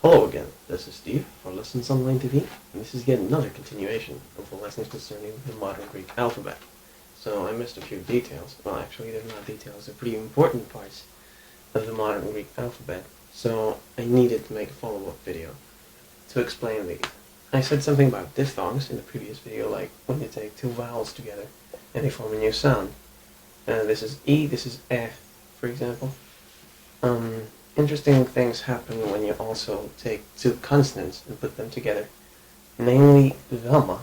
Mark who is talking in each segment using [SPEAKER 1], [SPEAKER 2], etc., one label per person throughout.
[SPEAKER 1] Hello again, this is Steve for Lessons Online TV, and this is yet another continuation of the lessons concerning the modern Greek alphabet. So I missed a few details. Well, actually they're not details, they're pretty important parts of the modern Greek alphabet. So I needed to make a follow-up video to explain these. I said something about diphthongs in the previous video, like when you take two vowels together and they form a new sound. This is E, this is E, for example. Interesting things happen when you also take two consonants and put them together. Namely, gamma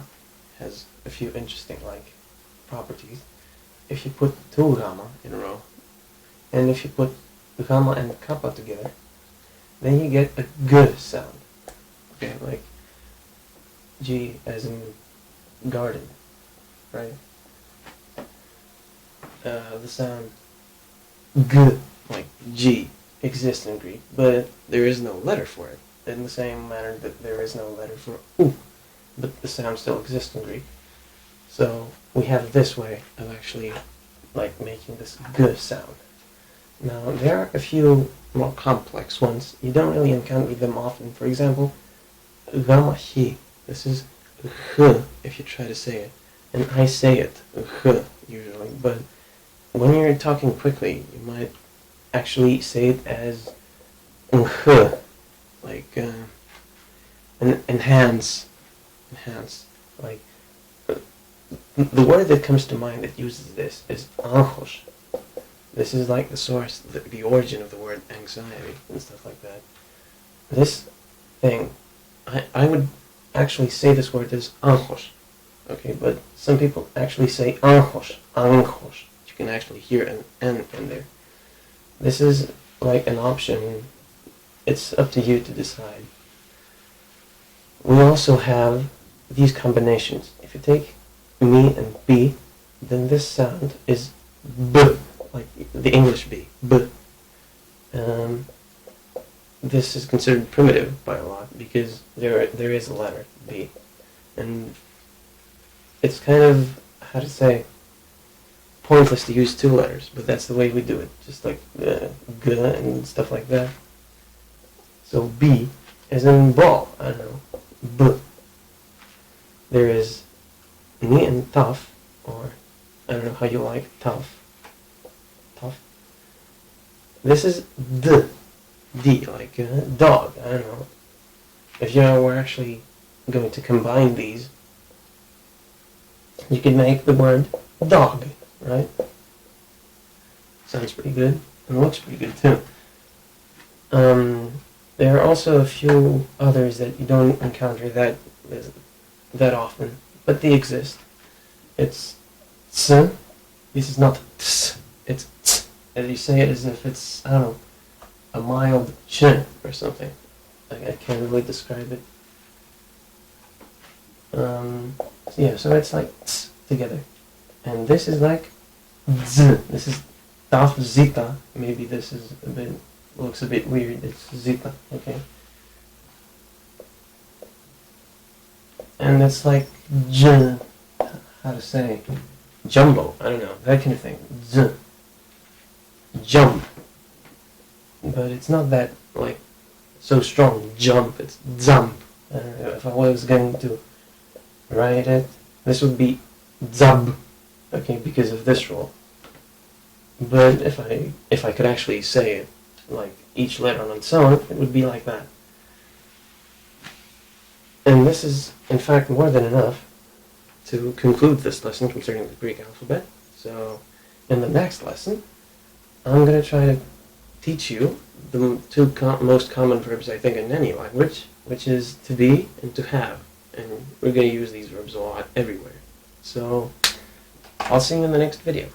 [SPEAKER 1] has a few interesting properties. If you put two gamma in a row, and if you put gamma and kappa together, then you get a g sound. Okay, like G as in garden, right? The sound g, like G, exists in Greek, but there is no letter for it. In the same manner that there is no letter for U, but the sound still exists in Greek. So we have this way of actually making this g sound. Now there are a few more complex ones. You don't really encounter them often. For example, gamma hi. This is h if you try to say it, and I say it h usually. But when you're talking quickly, you might actually say it as like enhance. Like the word that comes to mind that uses this is anchos. This is like the source, the origin of the word anxiety and stuff like that. This thing, I would actually say this word as anchos. Okay, but some people actually say anchos. You can actually hear an N in there. This is like an option. It's up to you to decide. We also have these combinations. If you take me and B, then this sound is B, like the English B, B. This is considered primitive by a lot because there is a letter B, and it's kind of, how to say, pointless to use two letters, but that's the way we do it, just like g and stuff like that. So B, as in ball, I don't know, B. There is ni and tough, or I don't know how you like tough. This is D, like dog, I don't know. If you were actually going to combine these, you could make the word dog. Right? Sounds pretty good, and looks pretty good too. There are also a few others that you don't encounter that often, but they exist. It's ts. This is not ts. It's ts. As you say it as if it's, I don't know, a mild ch or something. I can't really describe it. So it's like ts together. And this is like z. This is taf zita. Maybe this is looks a bit weird. It's zita, okay. And it's like j. How to say? Jumbo. I don't know. That kind of thing. Z. Jump. But it's not that so strong. Jump. It's jump. I don't know. If I was going to write it, this would be zab. Okay, because of this rule. But if I could actually say it like each letter on its own, it would be like that. And this is, in fact, more than enough to conclude this lesson concerning the Greek alphabet. So, in the next lesson, I'm going to try to teach you the two most common verbs, I think, in any language, which is to be and to have. And we're going to use these verbs a lot everywhere. So, I'll see you in the next video.